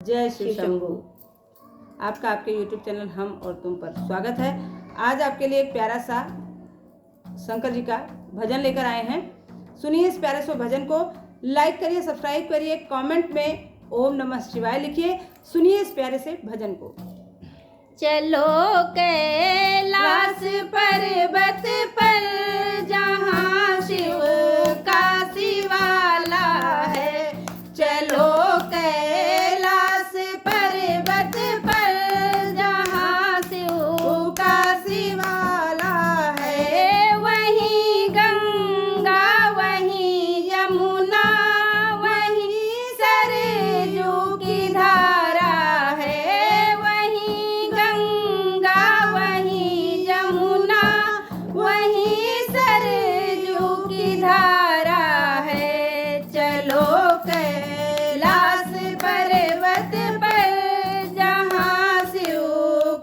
जय शिव शंभू। आपका आपके YouTube चैनल हम और तुम पर स्वागत है। आज आपके लिए एक प्यारा सा शंकर जी का भजन लेकर आए हैं। सुनिए इस प्यारे से भजन को, लाइक करिए, सब्सक्राइब करिए, कमेंट में ओम नमः शिवाय लिखिए। सुनिए इस प्यारे से भजन को। चलो कैलाश पर्वत पर जहाँ शिव का शिवाला है। चलो कैलाश पर्वत पर जहाँ शिव का शिवाला है। वहीं गंगा वहीं यमुना वहीं सरयू की धारा है। वहीं गंगा वहीं यमुना वहीं सरयू की धारा है। चलो कैलाश पर्वत पर जहाँ शिव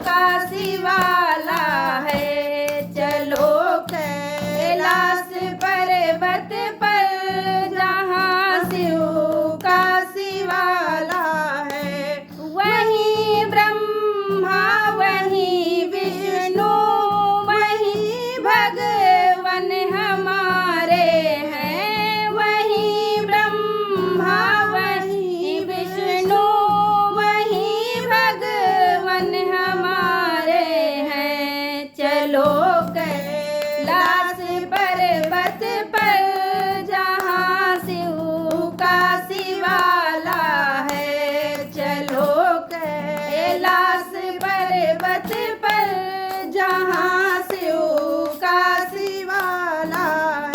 का शिवाला है। चलो कैलाश पर्वत पर जहाँ शिव का शिवाला है। वहीं ब्रह्मा वहीं विष्णु वहीं भगवान हमारे हैं। वहीं ब्रह्मा वहीं विष्णु वहीं भगवान हमारे हैं। चलो कैलाश पर्वत पर जहाँ शिव का शिवाला है। चलो कैलाश पर्वत पर जहाँ शिव का शिवाला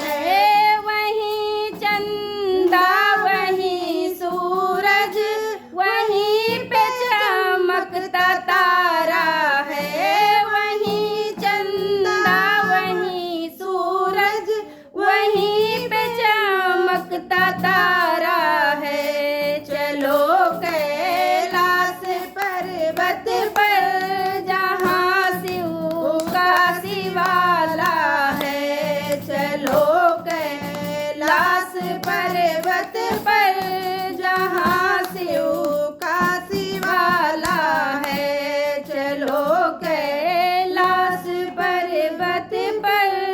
है। वहीं चंदा वहीं सूरज वहीं पे चमकता तारा है। वहीं चंदा वहीं सूरज वहीं